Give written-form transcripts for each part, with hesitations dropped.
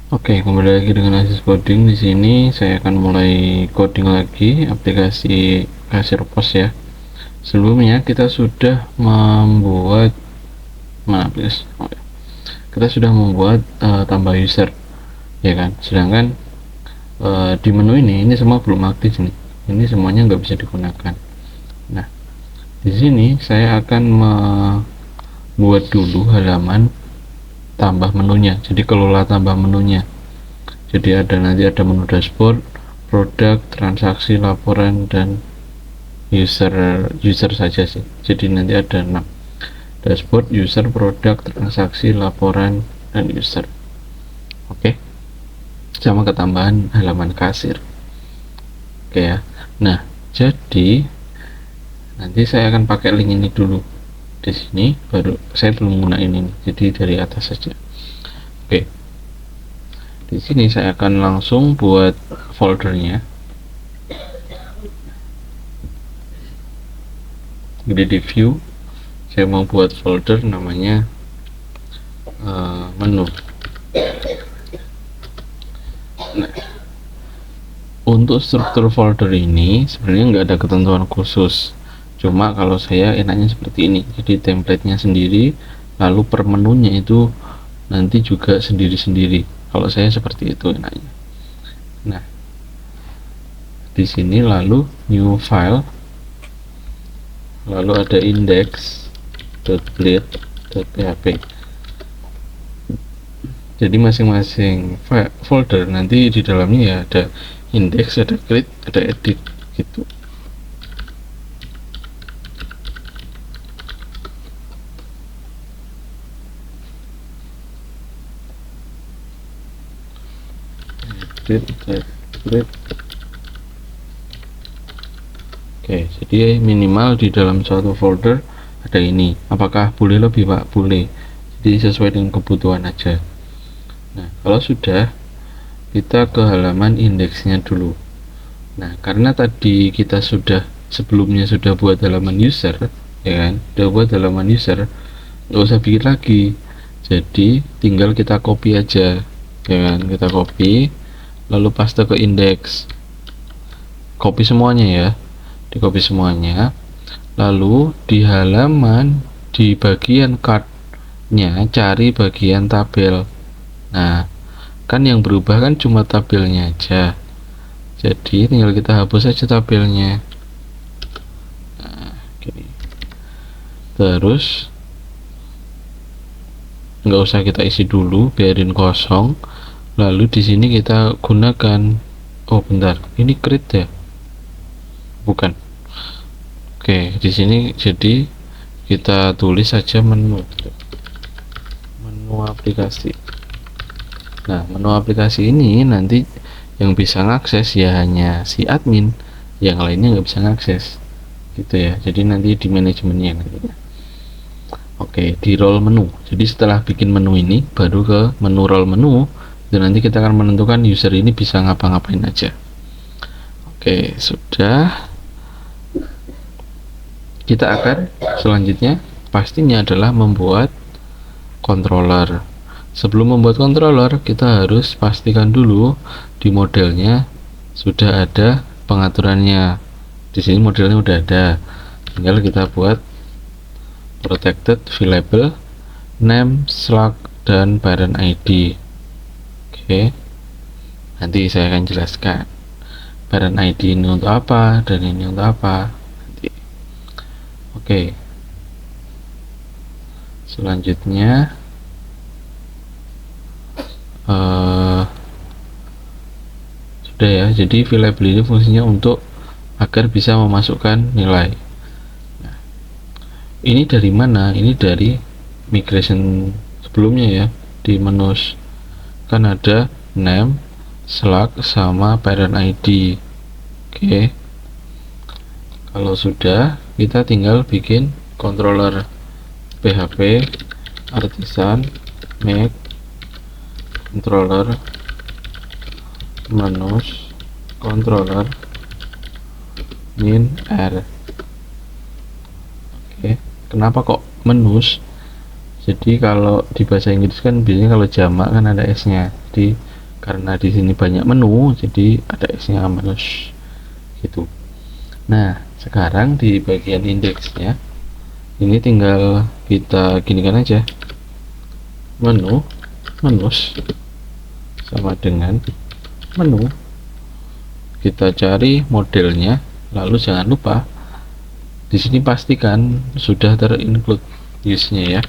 Oke, kembali lagi dengan Asis Coding. Di sini saya akan mulai coding lagi aplikasi kasir pos ya. Sebelumnya kita sudah membuat mana please? Kita sudah membuat tambah user, ya kan? Sedangkan di menu ini semua belum aktif nih. Ini semuanya nggak bisa digunakan. Nah, di sini saya akan membuat dulu halaman tambah menunya. Jadi kelola tambah menunya. Jadi nanti ada menu dashboard, produk, transaksi, laporan, dan user saja sih. Jadi nanti ada 6: dashboard, user, produk, transaksi, laporan, dan user. Oke, sama ketambahan halaman kasir. Oke ya. Nah, jadi nanti saya akan pakai link ini dulu. Di sini baru saya belum menggunakan ini, jadi dari atas saja. Oke, di sini saya akan langsung buat foldernya. Di view saya mau buat folder namanya menu. Nah, untuk struktur folder ini sebenarnya nggak ada ketentuan khusus, cuma kalau saya enaknya seperti ini. Jadi templatenya sendiri, lalu per menunya itu nanti juga sendiri-sendiri. Kalau saya seperti itu enaknya. Nah, di sini lalu new file, lalu ada index.bleed.php. Jadi masing-masing folder nanti di dalamnya ya ada index, ada create, ada edit gitu. Create. Oke, jadi minimal di dalam suatu folder ada ini. Apakah boleh lebih, Pak? Boleh. Jadi sesuai dengan kebutuhan aja. Nah, kalau sudah, kita ke halaman indeksnya dulu. Nah, karena tadi kita sebelumnya sudah buat halaman user, ya kan? Sudah buat halaman user, nggak usah bikin lagi. Jadi tinggal kita copy aja, ya kan? Kita copy, lalu paste ke indeks. Copy semuanya ya. Di copy semuanya, lalu di halaman di bagian card-nya cari bagian tabel. Nah, kan yang berubah kan cuma tabelnya aja, jadi tinggal kita hapus aja tabelnya. Nah, gini. Terus nggak usah kita isi dulu, biarin kosong. Lalu di sini kita gunakan, oh bentar, ini create ya, bukan. Oke, di sini jadi kita tulis saja menu aplikasi. Nah, menu aplikasi ini nanti yang bisa ngakses ya hanya si admin, yang lainnya nggak bisa ngakses gitu ya. Jadi nanti di manajemennya nantinya. Oke, di role menu. Jadi setelah bikin menu ini baru ke menu role menu, dan nanti kita akan menentukan user ini bisa ngapa-ngapain aja. Oke, sudah. Kita akan selanjutnya pastinya adalah membuat controller. Sebelum membuat controller, kita harus pastikan dulu di modelnya sudah ada pengaturannya. Di sini modelnya udah ada, tinggal kita buat protected variable name, slug, dan parent ID. Oke, nanti saya akan jelaskan parent ID ini untuk apa dan ini untuk apa. Oke, selanjutnya sudah ya. Jadi variable ini fungsinya untuk agar bisa memasukkan nilai. Nah, ini dari mana? Ini dari migration sebelumnya ya. Di menus kan ada name, slug, sama parent ID. Oke, kalau sudah, kita tinggal bikin controller PHP artisan make controller menus controller min r. Oke, kenapa kok menus? Jadi kalau di bahasa Inggris kan biasanya kalau jamak kan ada s nya, jadi karena di sini banyak menu jadi ada X-nya manus gitu. Nah sekarang di bagian indeksnya ini tinggal kita ginikan aja, menus sama dengan menu, kita cari modelnya, lalu jangan lupa di sini pastikan sudah terinclude use-nya ya.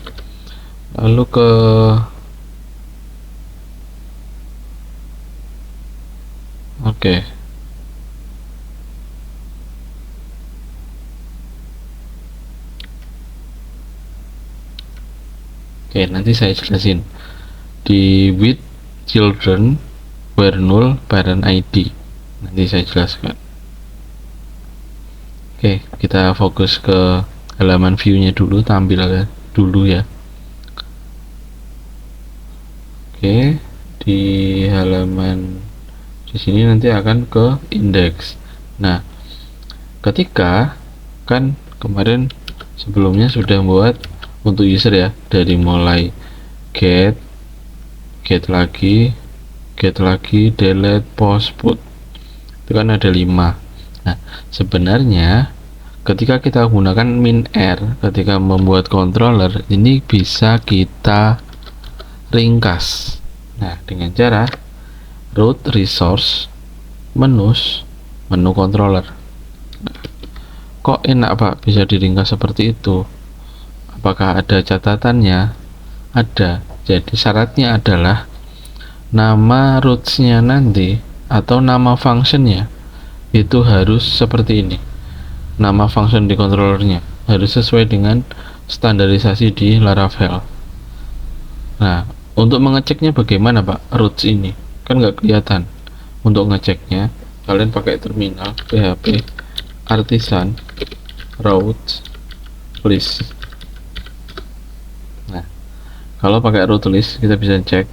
Lalu ke oke. Oke, nanti saya jelasin di with children where null parent ID, nanti saya jelaskan. Oke, kita fokus ke halaman view-nya dulu, tampil dulu ya. Oke, di halaman di sini nanti akan ke indeks. Nah, ketika kan kemarin sebelumnya sudah buat untuk user ya, dari mulai get lagi, delete, post, put, itu kan ada 5. Nah sebenarnya ketika kita gunakan min R ketika membuat controller ini bisa kita ringkas. Nah dengan cara root resource menus menu controller. Kok enak Pak bisa diringkas seperti itu? Apakah ada catatannya? Ada. Jadi syaratnya adalah nama rootsnya nanti atau nama functionnya itu harus seperti ini. Nama function di controllernya harus sesuai dengan standarisasi di Laravel. Nah untuk mengeceknya bagaimana Pak roots ini? Kan nggak kelihatan. Untuk ngeceknya kalian pakai terminal php artisan root list. Nah kalau pakai root list kita bisa cek.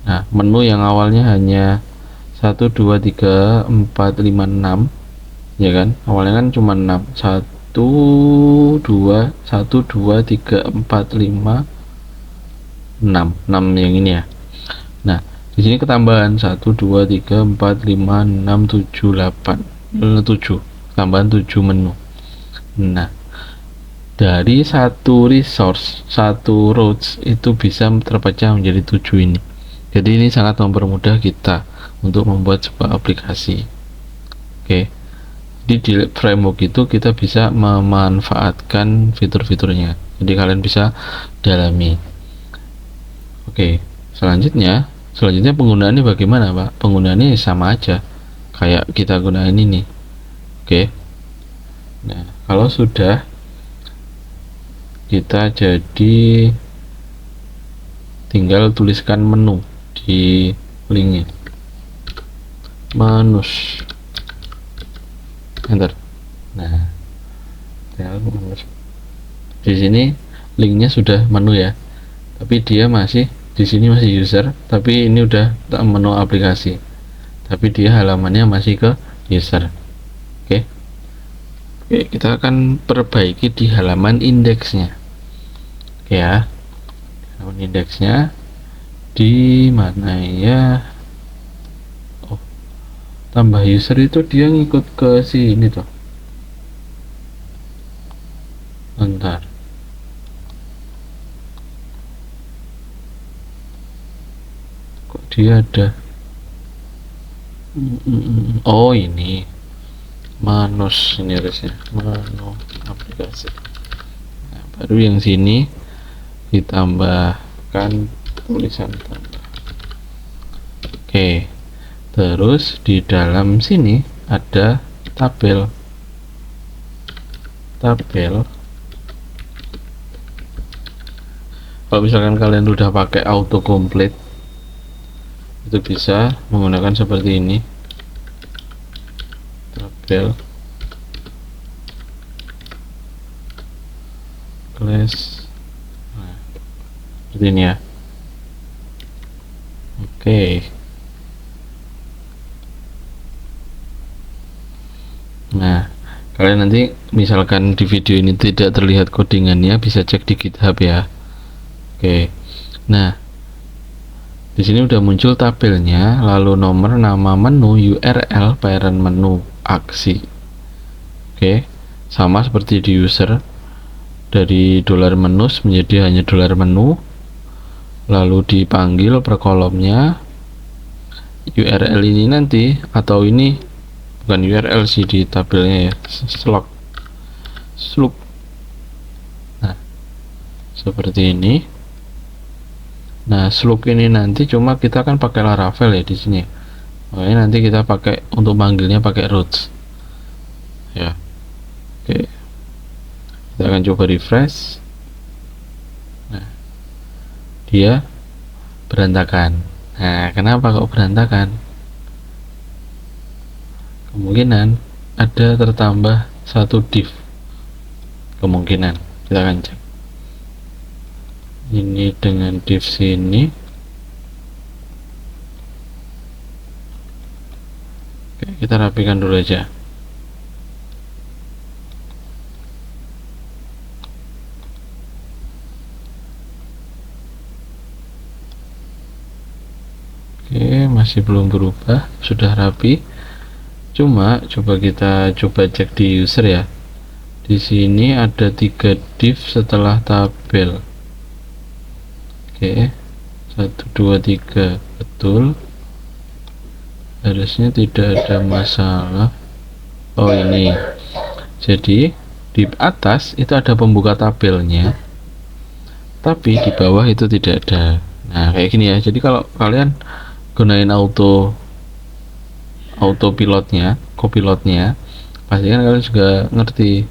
Nah menu yang awalnya hanya 1 2 3 4 5 6 ya kan, awalnya kan cuma 6, 1 2 3 4 5 6 yang ini ya. Nah di sini ketambahan 1 2 3 4 5 6 7 8 7 tambahan 7 menu. Nah dari satu resource, satu routes itu bisa terpecah menjadi 7 ini. Jadi ini sangat mempermudah kita untuk membuat sebuah aplikasi. Oke. Jadi di framework itu kita bisa memanfaatkan fitur-fiturnya. Jadi kalian bisa dalami. Oke, selanjutnya penggunaannya bagaimana Pak? Penggunaannya sama aja kayak kita gunain ini. Oke. Nah, kalau sudah kita jadi tinggal tuliskan menu di linknya, manus, enter. Nah di sini linknya sudah menu ya, tapi dia masih di sini masih user, tapi ini udah menu aplikasi, tapi dia halamannya masih ke user. Oke, kita akan perbaiki di halaman indeksnya. Oke ya, halaman indeksnya di mana ya? Oh, tambah user itu dia ngikut ke sini tuh. Bentar. Kok dia ada? Oh ini manus, ini harusnya menu aplikasi. Nah, baru yang sini ditambahkan tulisan tambah. Oke, terus di dalam sini ada tabel. Kalau misalkan kalian udah pakai autocomplete itu bisa menggunakan seperti ini, tabel class. Nah, seperti ini ya. Oke. Nah kalian nanti misalkan di video ini tidak terlihat codingannya bisa cek di GitHub ya. Oke. Nah Di sini udah muncul tabelnya, lalu nomor, nama menu, URL, parent menu, aksi. Oke, sama seperti di user, dari $menus menjadi hanya $menu, lalu dipanggil per kolomnya. URL ini nanti, atau ini bukan URL sih di tabelnya ya, slug. Nah, seperti ini. Nah, slug ini nanti cuma kita kan pakai Laravel ya di sini. Makanya nanti kita pakai untuk manggilnya pakai routes. Ya. Oke. Kita akan coba refresh. Nah, dia berantakan. Nah, kenapa kok berantakan? Kemungkinan ada tertambah satu div. Kemungkinan. Kita akan cek. Ini dengan div sini. Oke, kita rapikan dulu aja. Oke, masih belum berubah, sudah rapi. Cuma coba kita cek di user ya. Di sini ada 3 div setelah tabel. Oke, 1 2 3 betul, harusnya tidak ada masalah. Oh, ini jadi di atas itu ada pembuka tabelnya, tapi di bawah itu tidak ada. Nah, kayak gini ya. Jadi kalau kalian gunain autopilotnya, copilotnya, pastikan kalian juga ngerti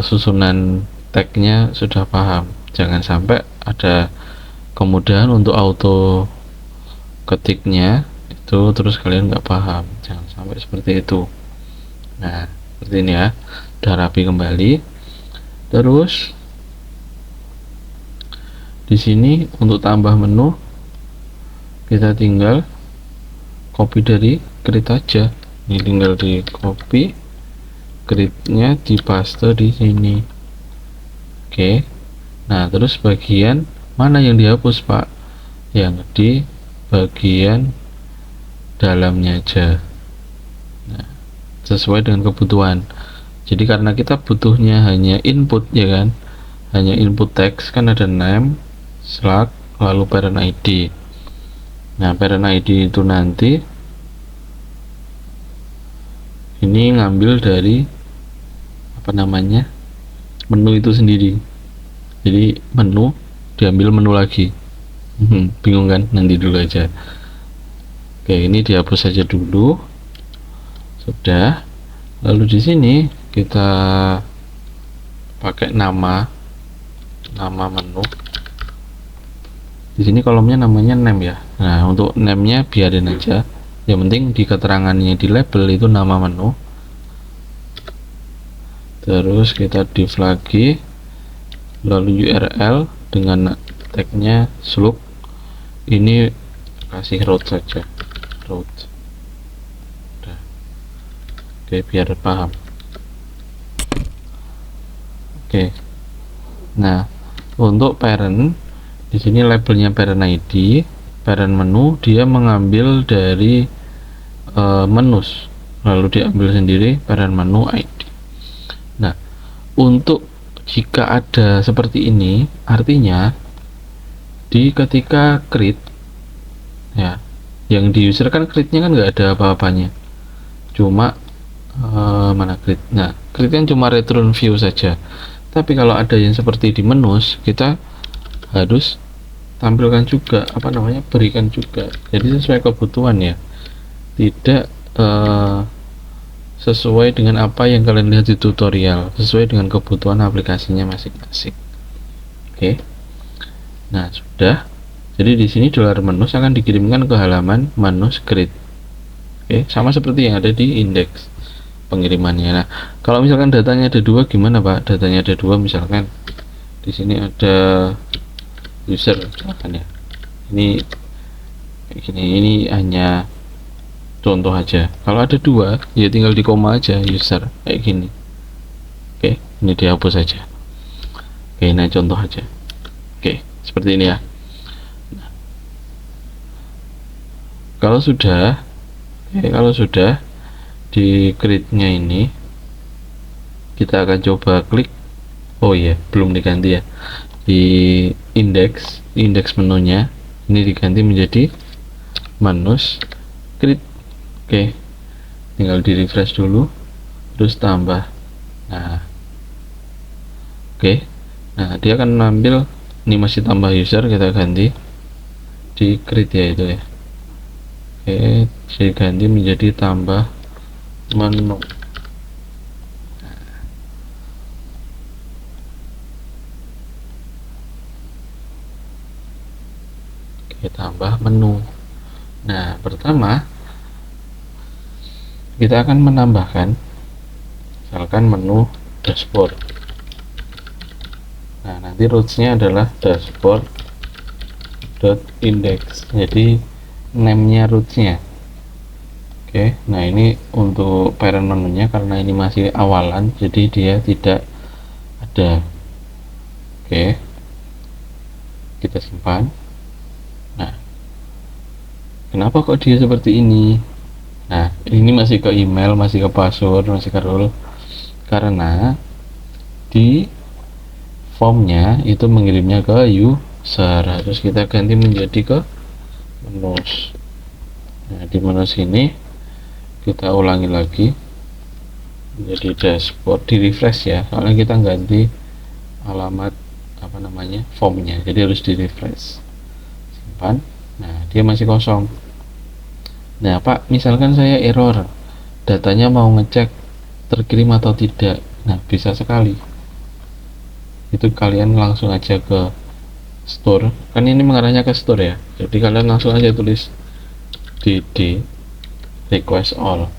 susunan tagnya, sudah paham. Jangan sampai ada kemudahan untuk auto ketiknya itu terus kalian nggak paham, jangan sampai seperti itu. Nah, seperti ini ya, udah rapi kembali. Terus di sini untuk tambah menu kita tinggal copy dari grid aja. Ini tinggal di copy gridnya, dipaste di sini. Oke. Nah, terus bagian mana yang dihapus, Pak? Yang di bagian dalamnya aja. Nah, sesuai dengan kebutuhan. Jadi karena kita butuhnya hanya input ya kan, hanya input teks, kan ada name, slug, lalu parent ID. Nah, parent ID itu nanti ini ngambil dari apa namanya, menu itu sendiri. Jadi menu diambil menu lagi. Bingung kan? Nanti dulu aja. Oke, ini dihapus saja dulu. Sudah. Lalu di sini kita pakai nama menu. Di sini kolomnya namanya name ya. Nah, untuk name-nya biarin aja. Yang penting di keterangannya di label itu nama menu. Terus kita div lagi, lalu URL dengan tagnya slug. Ini kasih route saja, route. Udah. Oke, biar paham. Oke. Nah, untuk parent di sini labelnya parent ID, parent menu, dia mengambil dari menus, lalu diambil sendiri parent menu ID. Nah, untuk jika ada seperti ini, artinya di ketika create ya, yang di user kan create-nya kan nggak ada apa-apanya, cuma mana create. Nah, create kan cuma return view saja. Tapi kalau ada yang seperti di menus, kita harus tampilkan juga, apa namanya, berikan juga. Jadi sesuai kebutuhan ya, tidak sesuai dengan apa yang kalian lihat di tutorial, sesuai dengan kebutuhan aplikasinya masing-masing. Oke. Nah, sudah. Jadi di sini $menus akan dikirimkan ke halaman menus create. Oke, sama seperti yang ada di indeks pengirimannya. Nah, kalau misalkan datanya ada 2 gimana, Pak? Datanya ada 2, misalkan di sini ada user, misalkan ya. Ini kayak gini, ini hanya contoh aja. Kalau ada 2 ya tinggal di koma aja, user kayak gini. Oke, ini dihapus saja. Oke, nah contoh aja. Oke, seperti ini ya. Nah, kalau sudah di grid-nya ini, kita akan coba klik. Oh iya, belum diganti ya, di indeks menunya ini diganti menjadi manus grid. Oke, tinggal di refresh dulu, terus tambah. Nah, oke, nah dia akan ambil. Ini masih tambah user, kita ganti di grid ya itu ya. Oke, saya ganti menjadi tambah menu. Oke, tambah menu. Nah, pertama kita akan menambahkan misalkan menu dashboard. Nah, nanti rootsnya adalah dashboard.index, jadi name-nya rootsnya. Oke, nah ini untuk parent menunya, karena ini masih awalan jadi dia tidak ada. Oke, kita simpan. Nah, kenapa kok dia seperti ini? Nah, ini masih ke email, masih ke password, masih ke role, karena di formnya itu mengirimnya ke user. Terus kita ganti menjadi ke menus. Nah, di menus ini kita ulangi lagi menjadi dashboard, di refresh ya, soalnya kita ganti alamat apa namanya formnya, jadi harus di refresh. Simpan. Nah, dia masih kosong. Nah, Pak, misalkan saya error, datanya mau ngecek terkirim atau tidak. Nah, bisa sekali. Itu kalian langsung aja ke store, kan ini mengarahnya ke store ya, jadi kalian langsung aja tulis dd request all.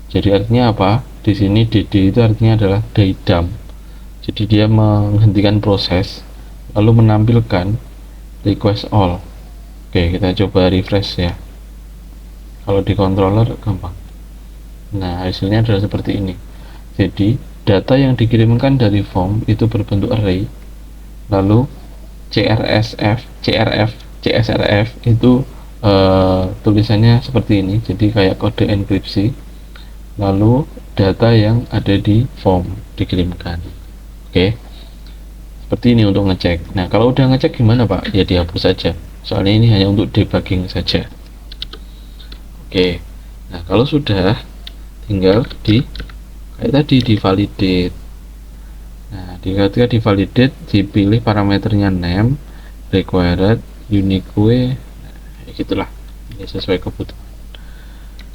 Jadi artinya apa? Di sini dd itu artinya adalah daidam, jadi dia menghentikan proses lalu menampilkan request all. Oke, kita coba refresh ya. Kalau di controller gampang. Nah, hasilnya adalah seperti ini. Jadi data yang dikirimkan dari form itu berbentuk array, lalu CSRF itu tulisannya seperti ini, jadi kayak kode enkripsi, lalu data yang ada di form dikirimkan. Oke, seperti ini untuk ngecek. Nah, kalau udah ngecek gimana Pak? Ya dihapus saja, soalnya ini hanya untuk debugging saja. Oke, nah kalau sudah, tinggal kayak tadi di validate. Nah, ketika di validate dipilih parameternya name, required, unique, nah, gitulah, ini sesuai kebutuhan.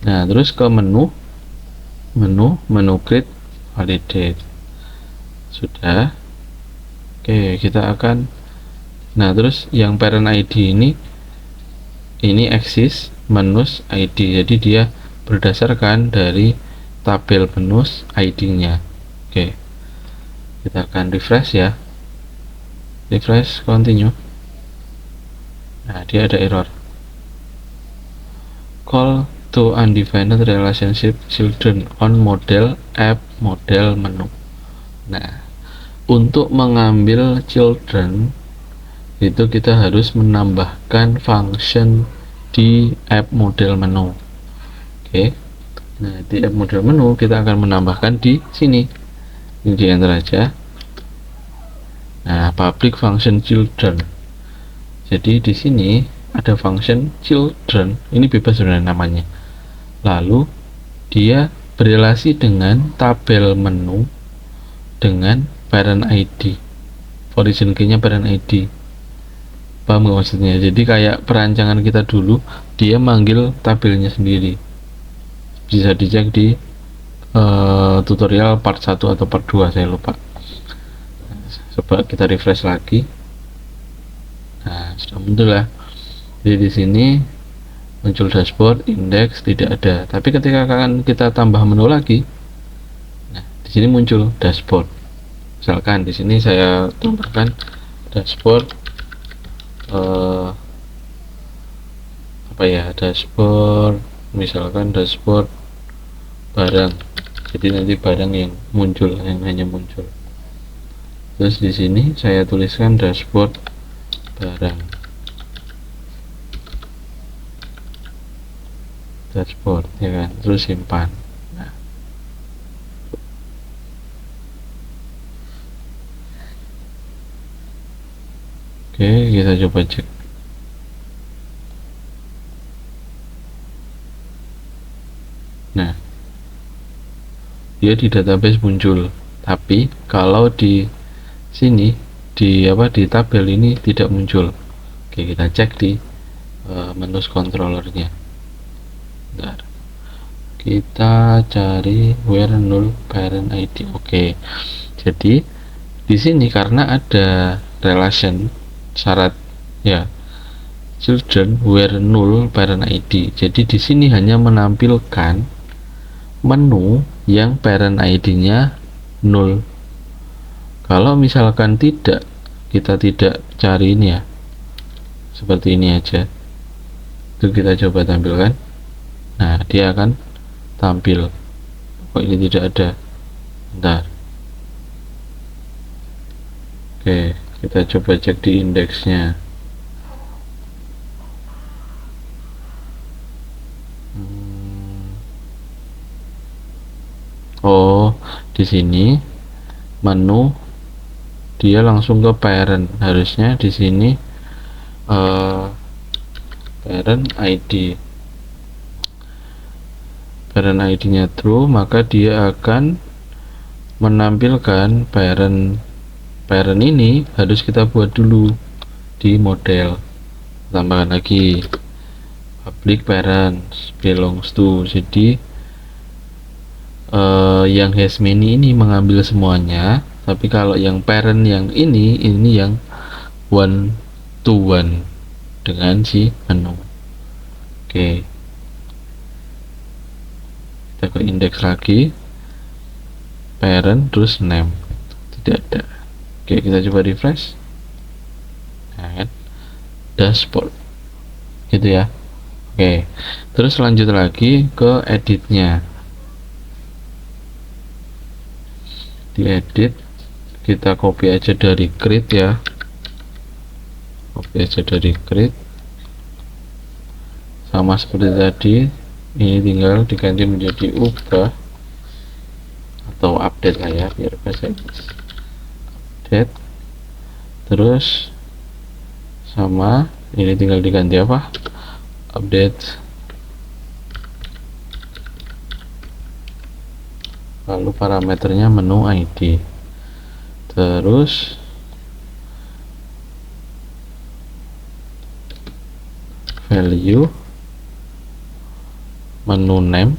Nah, terus ke menu grid, validate sudah. Oke, kita akan, nah terus yang parent ID ini exist menus ID, jadi dia berdasarkan dari tabel menus ID-nya. Oke, kita akan refresh ya, refresh, continue. Nah, dia ada error, call to undefined relationship children on model app model menu. Nah, untuk mengambil children itu kita harus menambahkan function di app model menu. Oke, nah di app model menu kita akan menambahkan di sini, ini di enter aja. Nah, public function children, jadi di sini ada function children, ini bebas sebenarnya namanya, lalu dia berrelasi dengan tabel menu dengan parent ID, origin key nya parent ID. Paham gak maksudnya? Jadi kayak perancangan kita dulu, dia manggil tabelnya sendiri. Bisa dicek di tutorial part 1 atau part 2, saya lupa. Coba kita refresh lagi. Nah, sudah muncul ya. Jadi di sini muncul dashboard, indeks tidak ada. Tapi ketika akan kita tambah menu lagi, nah di sini muncul dashboard. Misalkan di sini saya tambahkan dashboard apa ya, dashboard, misalkan dashboard barang, jadi nanti barang yang muncul, yang hanya muncul. Terus di sini saya tuliskan dashboard barang. dashboard ya kan, terus simpan. Nah, oke, kita coba cek. Nah, dia di database muncul, tapi kalau di sini di tabel ini tidak muncul. Oke, kita cek di menu controllernya. Bentar. Kita cari where null parent ID. Oke, jadi di sini karena ada relation syarat ya, children where null parent ID, jadi di sini hanya menampilkan menu yang parent ID-nya null. Kalau misalkan tidak, kita tidak cari ini ya, seperti ini aja, itu kita coba tampilkan. Nah, dia akan tampil. Kok ini tidak ada? Bentar. Oke, kita coba cek di indeksnya. Oh, di sini menu dia langsung ke parent. Harusnya di sini parent ID-nya true, maka dia akan menampilkan parent ini harus kita buat dulu di model. Tambahkan lagi public parents belongs to, jadi yang has many ini mengambil semuanya, tapi kalau yang parent yang ini yang one to one dengan si menu. Oke, kita ke indeks lagi, parent terus name, tidak ada. Oke, kita coba refresh. Nah, dashboard gitu ya. Oke, terus lanjut lagi ke editnya. Di edit kita copy aja dari create ya, copy aja dari create, sama seperti tadi. Ini tinggal diganti menjadi ubah atau update lah ya, biar bahasa Inggris. Update, terus sama ini tinggal diganti apa, update, lalu parameternya menu ID, terus value menu name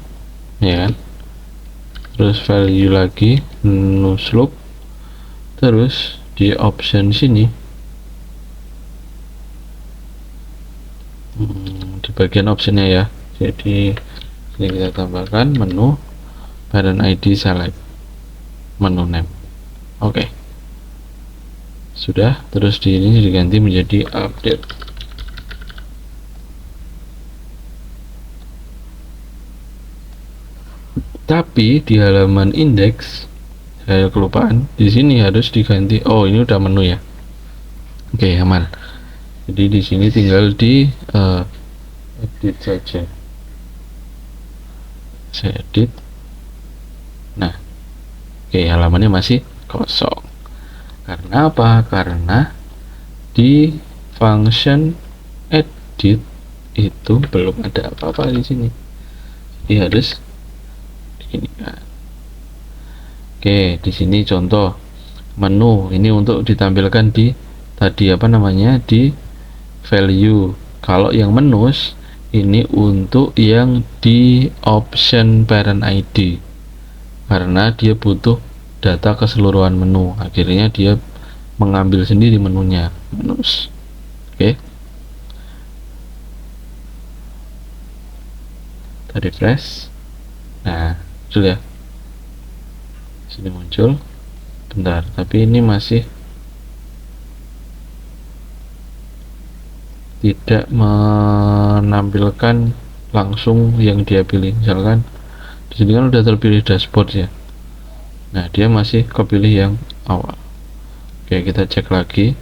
ya kan, terus value lagi menu slope, terus di option sini di bagian optionnya ya, jadi ini kita tambahkan menu parent ID select menu name. Oke, sudah. Terus di ini diganti menjadi update. Tapi di halaman indeks saya kelupaan, di sini harus diganti. Oh, ini udah menu ya. Oke, aman. Jadi di sini tinggal di edit saja. Saya edit. Nah, oke, halamannya masih kosong. Karena apa? Karena di function edit itu belum ada apa-apa di sini. Jadi harus ini kan. Oke, di sini contoh menu ini untuk ditampilkan di tadi apa namanya, di value. Kalau yang menus ini untuk yang di option parent ID, karena dia butuh data keseluruhan menu, akhirnya dia mengambil sendiri menunya, menus. Oke, kita refresh. Nah, muncul ya, sini muncul. Bentar, tapi ini masih tidak menampilkan langsung yang dia pilih. Misalkan di sini kan udah terpilih dashboard ya, nah dia masih kepilih yang awal. Oke, kita cek lagi.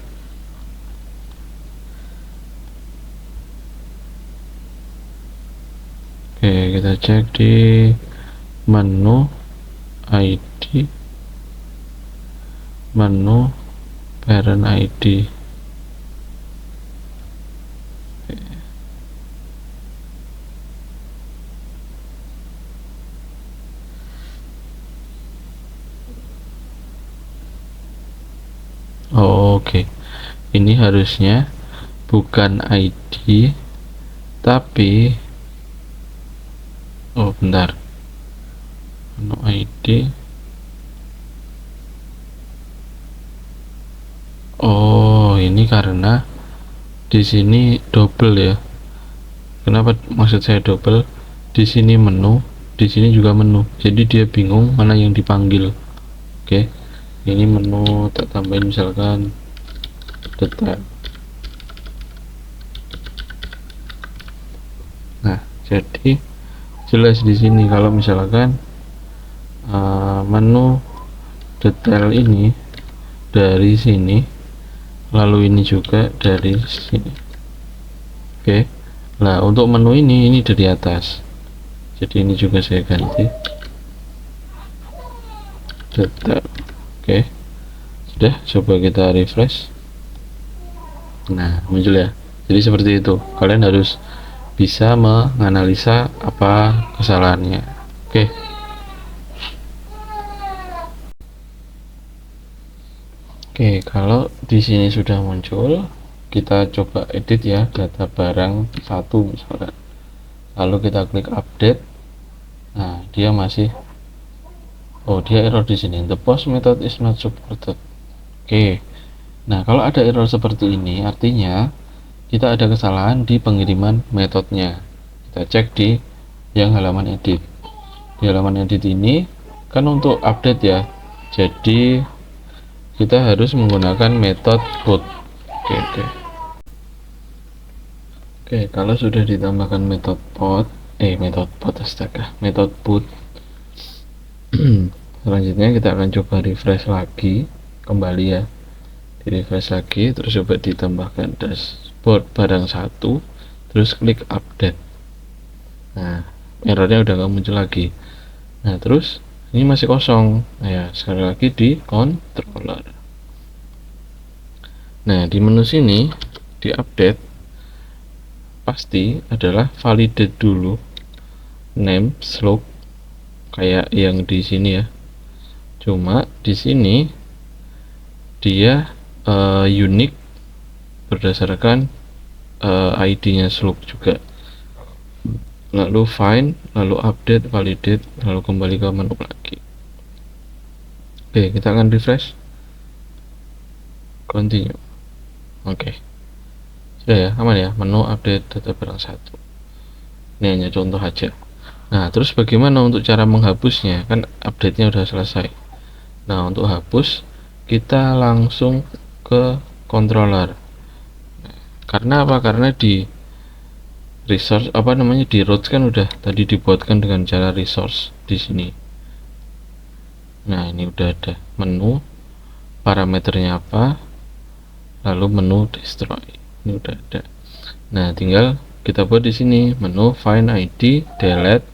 Oke, kita cek di menu ID, menu parent ID. Oke, ini harusnya bukan ID tapi bentar, menu ID. Ini karena di sini double ya. Kenapa maksud saya double? Di sini menu, di sini juga menu, jadi dia bingung mana yang dipanggil. Oke, ini menu tak tambahin misalkan detail. Nah, jadi jelas di sini kalau misalkan menu detail ini dari sini, lalu ini juga dari sini. Oke, nah untuk menu ini dari atas, jadi ini juga saya ganti detail. Oke, sudah, coba kita refresh. Nah, muncul ya. Jadi seperti itu, kalian harus bisa menganalisa apa kesalahannya. Oke. Oke, kalau di sini sudah muncul, kita coba edit ya data barang 1 misalkan. Lalu kita klik update. Nah, dia masih dia error di sini. The post method is not supported. Oke. Nah, kalau ada error seperti ini, artinya kita ada kesalahan di pengiriman metodenya. Kita cek di yang halaman edit. Di halaman edit ini kan untuk update ya. Jadi kita harus menggunakan metode put. Oke, kalau sudah ditambahkan metode metode put. Selanjutnya kita akan coba refresh lagi, kembali ya, di refresh lagi, terus coba ditambahkan dashboard barang 1, terus klik update. Nah, errornya udah gak muncul lagi. Nah, terus ini masih kosong. Nah, ya, sekali lagi di controller. Nah, di menu sini di update pasti adalah validate dulu name slope kayak yang di sini ya. Cuma di sini dia unik berdasarkan ID-nya slope juga. Lalu find, lalu update, validate, lalu kembali ke menu lagi. Oke, kita akan refresh, continue. Oke, sudah ya, aman ya, menu update data barang 1. Ini hanya contoh aja. Nah, terus bagaimana untuk cara menghapusnya? Kan update-nya udah selesai. Nah, untuk hapus kita langsung ke controller. Karena apa? Karena di resource di routes kan udah tadi dibuatkan dengan cara resource di sini. Nah, ini udah ada menu, parameternya apa, lalu menu destroy. Ini udah ada. Nah, tinggal kita buat di sini menu find ID, delete,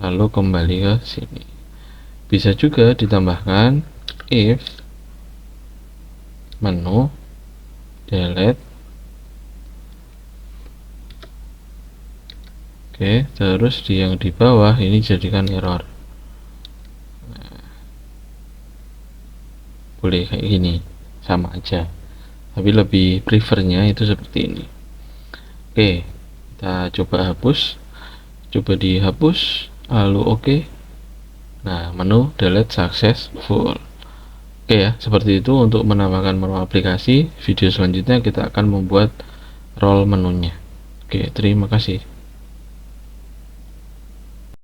lalu kembali ke sini. Bisa juga ditambahkan if menu delete. Oke, terus di yang di bawah ini jadikan error. Nah, boleh kayak gini, sama aja, tapi lebih prefernya itu seperti ini. Oke, kita coba hapus, coba dihapus, lalu oke. Nah, menu delete successful. Oke ya, seperti itu untuk menambahkan menu aplikasi. Video selanjutnya kita akan membuat role menunya. Oke, terima kasih.